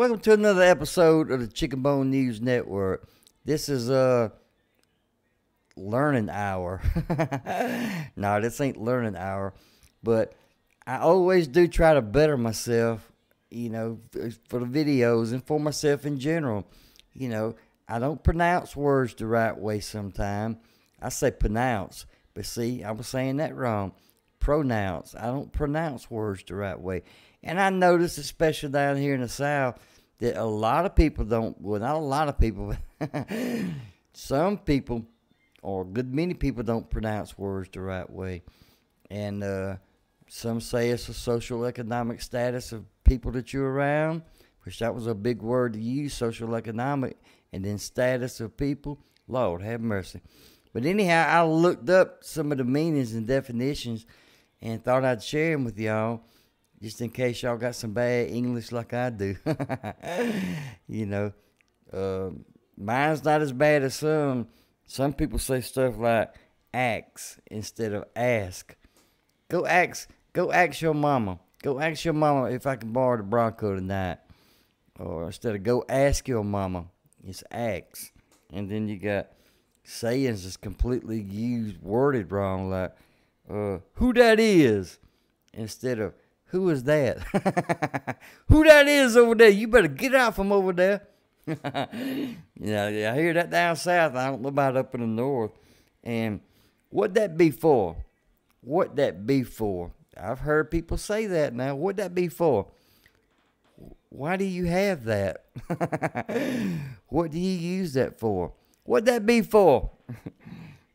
Welcome to another episode of the Chicken Bone News Network. This is learning hour. No, this ain't learning hour, but I always do try to better myself, for the videos and for myself in general. I don't pronounce words the right way sometimes. I say pronounce, but see, I was saying that wrong. Pronounce. I don't pronounce words the right way. And I notice, especially down here in the South, that a lot of people don't, well, not a lot of people, but some people, or a good many people, don't pronounce words the right way. And some say it's a social economic status of people that you're around, which that was a big word to use, social economic, and then status of people. Lord have mercy. But anyhow, I looked up some of the meanings and definitions and thought I'd share them with y'all, just in case y'all got some bad English like I do. Mine's not as bad as some. Some people say stuff like ask instead of ask. Go ask your mama. Go ask your mama if I can borrow the Bronco tonight. Or instead of go ask your mama, it's ask. And then you got sayings that's completely worded wrong, like who that is, instead of who is that? Who that is over there? You better get out from over there. I hear that down south. I don't know about up in the north. And what that be for? What that be for? I've heard people say that now. What that be for? Why do you have that? What do you use that for? What that be for?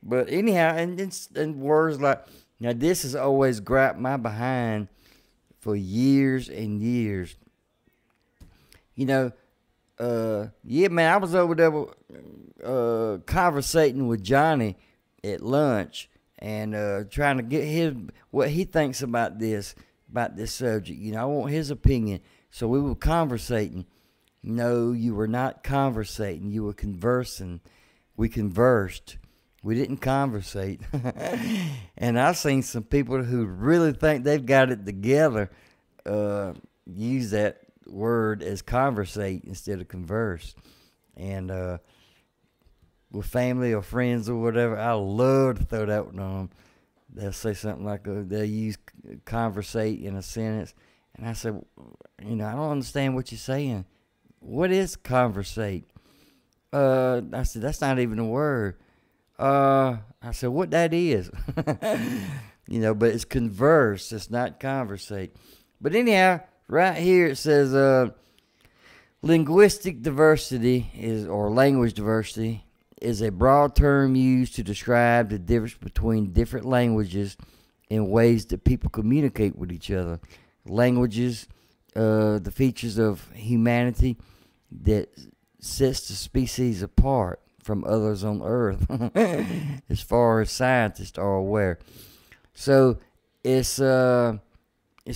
But anyhow, and words like, now this has always grabbed my behind for years and years. Yeah, man, I was over there conversating with Johnny at lunch and trying to get what he thinks about this subject. I want his opinion. So we were conversating. No, you were not conversating. You were conversing. We conversed. We didn't conversate. And I've seen some people who really think they've got it together use that word as conversate instead of converse. And with family or friends or whatever, I love to throw that one on them. They'll say something like, they'll use conversate in a sentence. And I said, I don't understand what you're saying. What is conversate? I said, that's not even a word. I said, what that is? But it's converse. It's not conversate. But anyhow, right here it says linguistic diversity or language diversity is a broad term used to describe the difference between different languages and ways that people communicate with each other. Languages, the features of humanity that sets the species apart from others on Earth, as far as scientists are aware. So it's a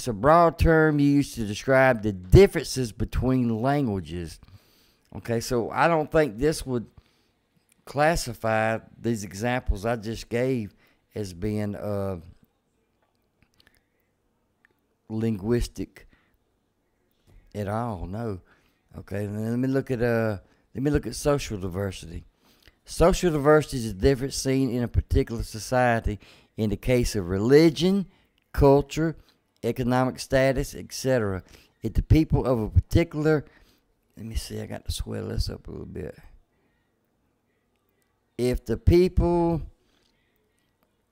broad term used to describe the differences between languages. Okay, so I don't think this would classify these examples I just gave as being linguistic at all. No. Okay, then let me look at social diversity. Social diversity is a difference seen in a particular society in the case of religion, culture, economic status, etc. If the people of a particular, let me see, I got to swell this up a little bit. If the people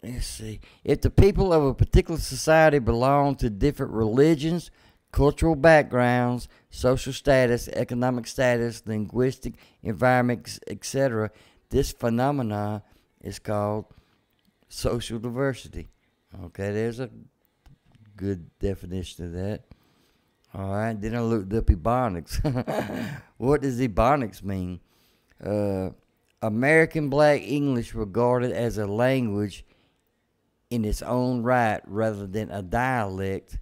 of a particular society belong to different religions, cultural backgrounds, social status, economic status, linguistic environments, etc., this phenomenon is called social diversity. Okay, there's a good definition of that. All right, then I looked up Ebonics. What does Ebonics mean? American Black English regarded as a language in its own right rather than a dialect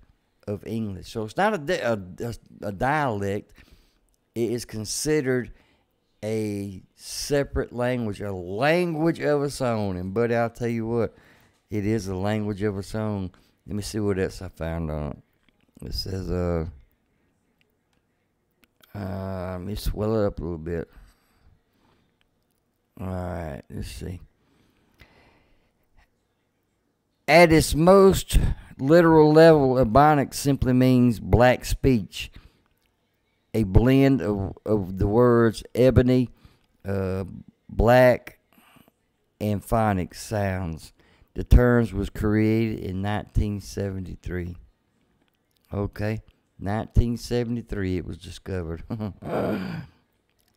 of English. So it's not a dialect. It is considered a separate language, a language of its own. And buddy, I'll tell you what, it is a language of its own. Let me see what else I found on it. It says, Let me swell it up a little bit. All right, let's see. At its most literal level, Ebonics simply means black speech, a blend of the words ebony, black, and phonics sounds. The terms was created in 1973. Okay, 1973 it was discovered.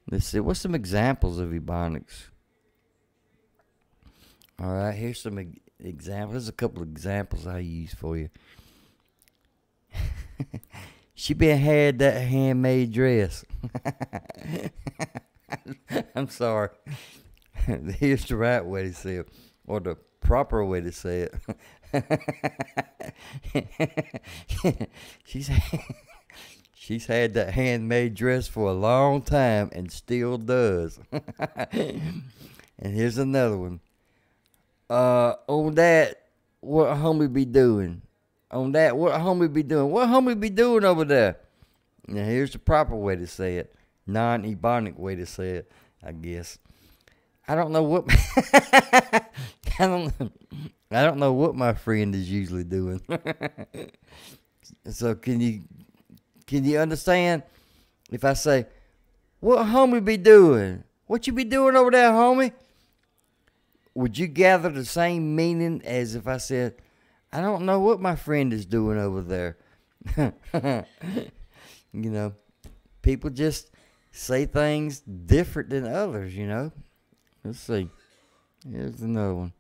Let's see, what's some examples of Ebonics? All right, here's some examples. There's a couple of examples I use for you. She been had that handmade dress. I'm sorry. Here's the right way to say it, or the proper way to say it. She's had that handmade dress for a long time and still does. And here's another one. On that, what homie be doing? On that, what homie be doing? What homie be doing over there? Now here's the proper way to say it. Non-Ebonic way to say it, I guess. I don't know what I don't know what my friend is usually doing. So can you understand if I say, what homie be doing? What you be doing over there, homie? Would you gather the same meaning as if I said, I don't know what my friend is doing over there? You know, people just say things different than others, you know. Let's see. Here's another one.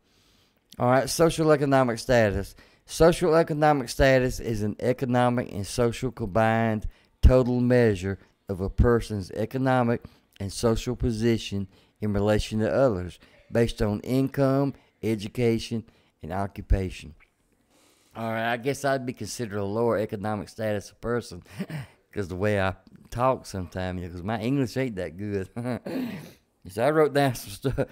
All right, social economic status. Social economic status is an economic and social combined total measure of a person's economic and social position in relation to others based on income, education, and occupation. All right, I guess I'd be considered a lower economic status person because the way I talk sometimes, because my English ain't that good. So I wrote down some stuff,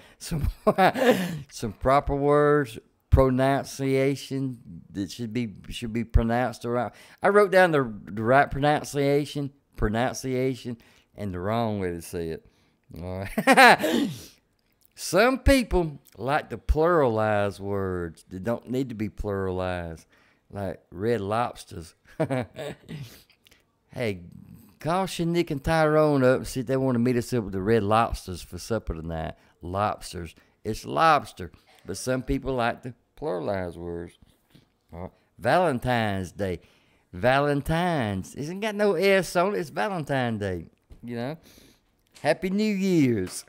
some proper words, pronunciation that should be pronounced the right. I wrote down the right pronunciation, and the wrong way to say it. All right. Some people like to pluralize words that don't need to be pluralized, like red lobsters. Hey, call Shanique and Tyrone up and see if they want to meet us up with the red lobsters for supper tonight. Lobsters. It's lobster, but some people like to pluralize words. All right. Valentine's Day. Valentine's. It ain't got no S on it. It's Valentine's Day, you know. Happy New Year's.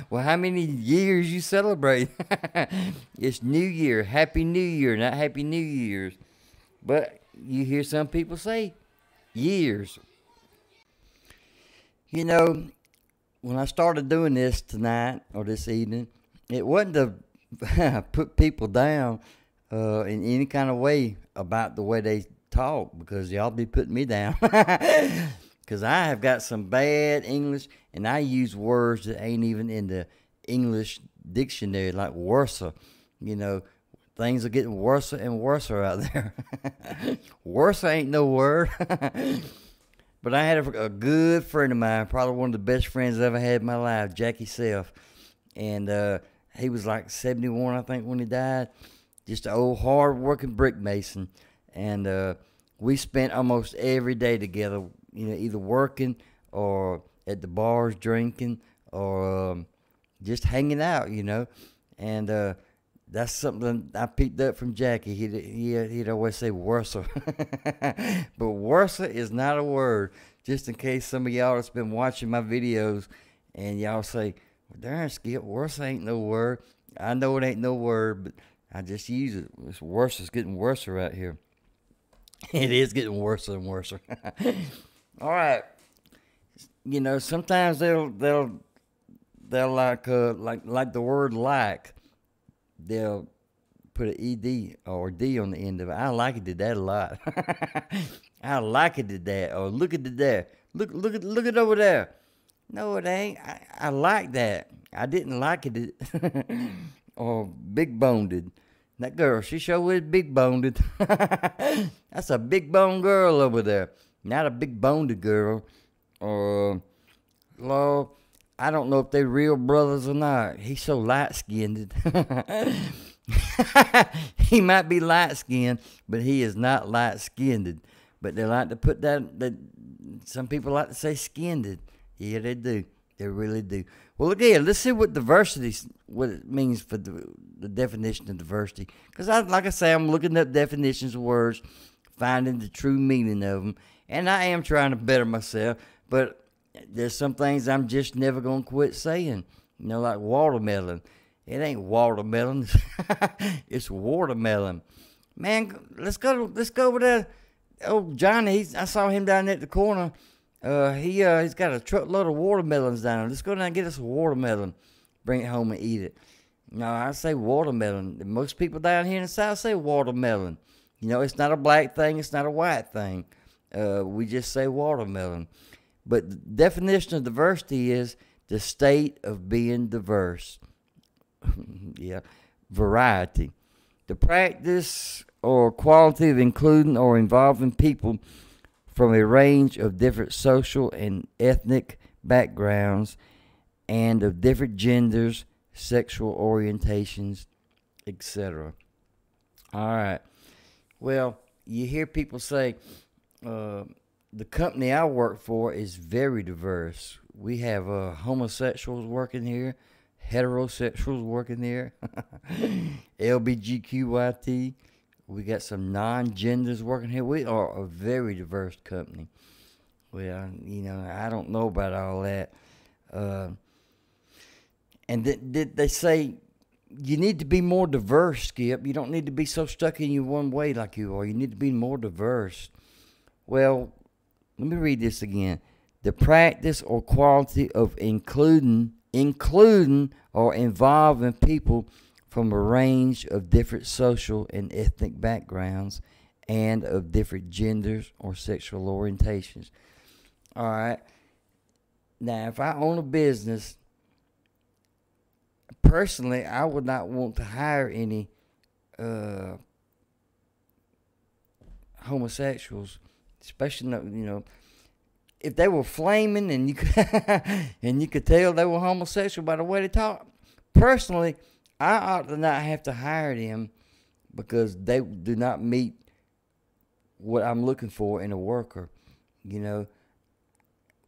Well, how many years you celebrate? It's New Year. Happy New Year, not Happy New Year's. But you hear some people say years. You know, when I started doing this tonight or this evening, it wasn't to put people down in any kind of way about the way they talk, because y'all be putting me down. Because I have got some bad English, and I use words that ain't even in the English dictionary, like worser. You know, things are getting worse and worse out there. Worse ain't no word. But I had a good friend of mine, probably one of the best friends I ever had in my life, Jackie Self. And he was like 71, I think, when he died. Just an old hard-working brick mason. And we spent almost every day together, you know, either working or at the bars drinking or just hanging out, you know. And that's something I picked up from Jackie. He'd always say worser. But worser is not a word. Just in case some of y'all that's been watching my videos and y'all say, well, darn, Skip, worser ain't no word. I know it ain't no word, but I just use it. It's worse. It's getting worse out here. It is getting worse and worse. All right. You know, sometimes they'll like the word like. They'll put an ed or d on the end of it. I like it did that a lot. I like it did that. Or look at it there. Look it over there. No, it ain't. I like that. I didn't like it. Or big boned. That girl, she sure is big boned. That's a big boned girl over there. Not a big boned girl. or Lord, I don't know if they're real brothers or not. He's so light skinned. He might be light skinned, but he is not light skinned. But they like to put that some people like to say skinned. Yeah, they do. They really do. Well, look here. Let's see what diversity, what it means for the definition of diversity. Because, like I say, I'm looking up definitions of words, finding the true meaning of them. And I am trying to better myself. But there's some things I'm just never going to quit saying. You know, like watermelon. It ain't watermelon. It's watermelon. Man, let's go over there. Oh, Johnny, I saw him down there at the corner. He's got a truckload of watermelons down there. Let's go down and get us a watermelon. Bring it home and eat it. No, I say watermelon. Most people down here in the South say watermelon. You know, it's not a black thing. It's not a white thing. We just say watermelon. But the definition of diversity is the state of being diverse. Yeah, variety. The practice or quality of including or involving people from a range of different social and ethnic backgrounds and of different genders, sexual orientations, etc. All right. Well, you hear people say, the company I work for is very diverse. We have homosexuals working here, heterosexuals working here, LBGQYT. We got some non-genders working here. We are a very diverse company. Well, you know, I don't know about all that. And did they say you need to be more diverse, Skip? You don't need to be so stuck in your one way like you are. You need to be more diverse. Well, let me read this again. The practice or quality of including or involving people from a range of different social and ethnic backgrounds and of different genders or sexual orientations. All right. Now, if I own a business, personally, I would not want to hire any homosexuals, especially, you know, if they were flaming and you could and you could tell they were homosexual by the way they talk. Personally, I ought to not have to hire them because they do not meet what I'm looking for in a worker. You know,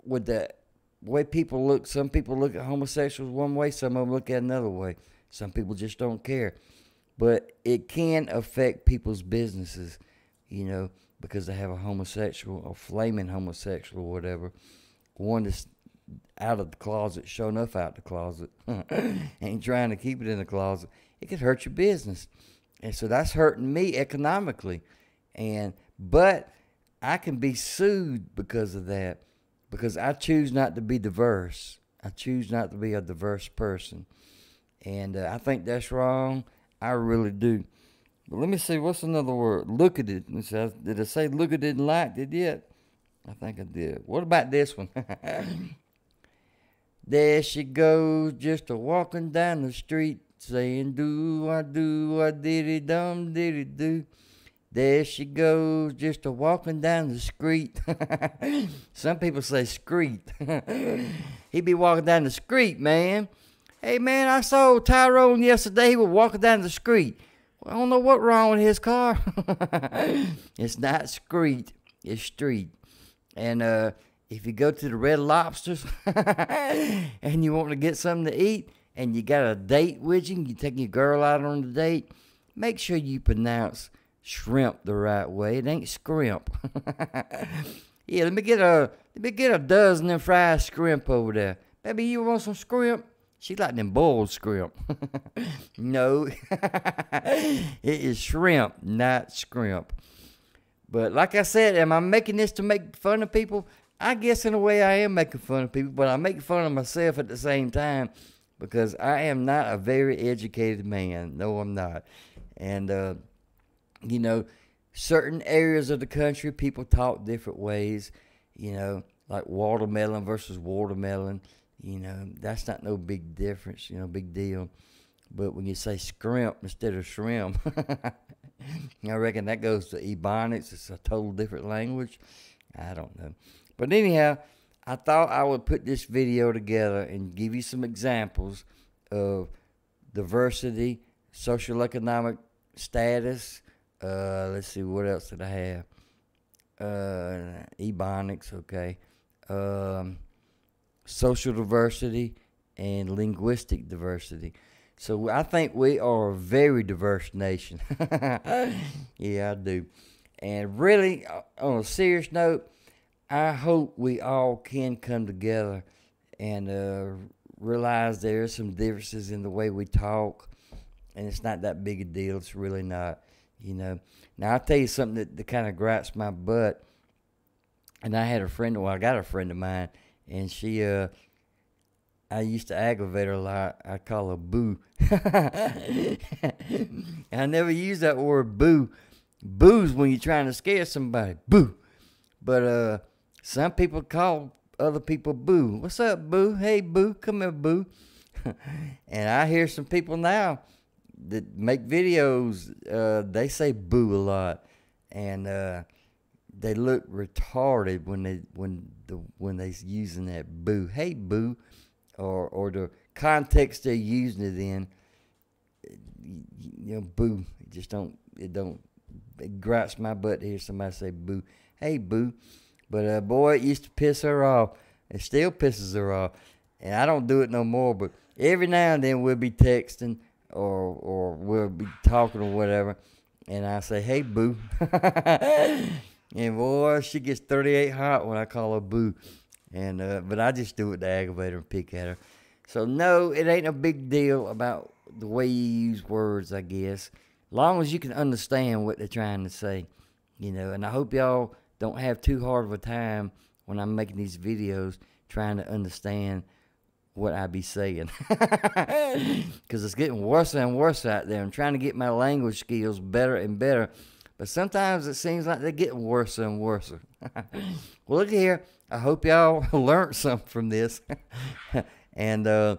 with the way people look, some people look at homosexuals one way, some of them look at another way. Some people just don't care. But it can affect people's businesses, you know, because they have a homosexual, a flaming homosexual or whatever. One that's out of the closet, sure enough out the closet, ain't trying to keep it in the closet. It could hurt your business. And so that's hurting me economically. But I can be sued because of that, because I choose not to be diverse. I choose not to be a diverse person. And I think that's wrong. I really do. But let me see, what's another word? Look at it. Did I say look at it and liked it yet? I think I did. What about this one? There she goes, just a walking down the street, saying, do, I diddy dum, diddy do. There she goes, just a walking down the street. Some people say street. He be walking down the street, man. Hey, man, I saw Tyrone yesterday. He was walking down the street. Well, I don't know what's wrong with his car. It's not street, it's street. And if you go to the Red Lobsters and you want to get something to eat and you got a date with you, you take your girl out on the date, make sure you pronounce shrimp the right way. It ain't scrimp. Yeah, let me get a dozen of fried shrimp over there. Baby, you want some shrimp? She like them boiled shrimp. No, it is shrimp, not scrimp. But like I said, am I making this to make fun of people? I guess in a way I am making fun of people, but I make fun of myself at the same time because I am not a very educated man. No, I'm not. And, you know, certain areas of the country, people talk different ways, you know, like watermelon versus watermelon. You know, that's not no big difference, you know, big deal. But when you say scrimp instead of shrimp, I reckon that goes to Ebonics. It's a total different language. I don't know. But anyhow, I thought I would put this video together and give you some examples of diversity, social economic status. Let's see, what else did I have? Ebonics, okay. Social diversity and linguistic diversity. So I think we are a very diverse nation. Yeah, I do. And really, on a serious note, I hope we all can come together and realize there are some differences in the way we talk, and it's not that big a deal. It's really not, you know. Now, I'll tell you something that kind of gripes my butt. And I had a friend, well, I got a friend of mine, and she, I used to aggravate her a lot. I call her Boo. I never use that word boo. Boo's when you're trying to scare somebody. Boo. But some people call other people Boo. What's up, Boo? Hey, Boo. Come here, Boo. And I hear some people now that make videos, they say Boo a lot. And they look retarded when they using that Boo. Hey, Boo. Or the context they're using it in, you know, Boo. It gripes my butt to hear somebody say Boo. Hey, Boo. But boy, it used to piss her off. It still pisses her off. And I don't do it no more, but every now and then we'll be texting or we'll be talking or whatever, and I say, hey, Boo. And boy, she gets 38 hot when I call her Boo. And but I just do it to aggravate her and pick at her. So no, it ain't a big deal about the way you use words, I guess. Long as you can understand what they're trying to say, you know. And I hope y'all don't have too hard of a time when I'm making these videos trying to understand what I be saying. Because it's getting worse and worse out there. I'm trying to get my language skills better and better. But sometimes it seems like they're getting worse and worse. Well, look here. I hope y'all learned something from this. And and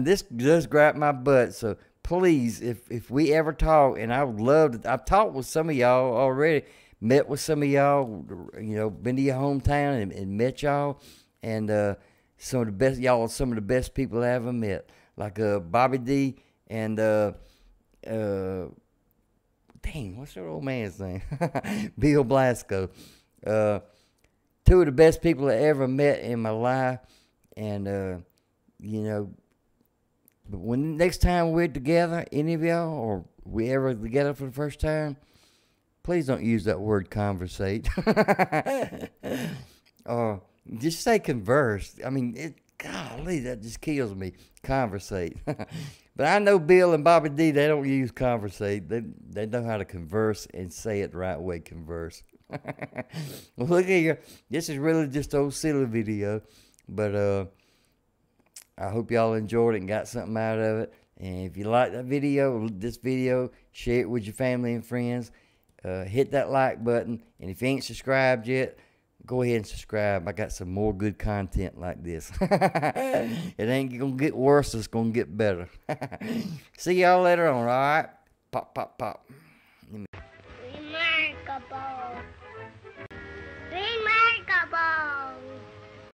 this does grab my butt. So please, if we ever talk, and I would love to, I've talked with some of y'all already, met with some of y'all, you know, been to your hometown and met y'all. And some of the best, y'all are some of the best people I ever met. Like Bobby D and dang, what's that old man's name? Bill Blasco. Two of the best people I ever met in my life. And, you know, but when next time we're together, any of y'all, or we ever together for the first time, please don't use that word conversate. Or just say converse. I mean, golly, that just kills me. Conversate. But I know Bill and Bobby D, they don't use conversate. They know how to converse and say it the right way, converse. Well, look here. This is really just an old silly video. But I hope y'all enjoyed it and got something out of it. And if you like this video, share it with your family and friends. Hit that like button. And if you ain't subscribed yet, go ahead and subscribe. I got some more good content like this. It ain't going to get worse. It's going to get better. See y'all later on, all right? Pop, pop, pop. Remarkable.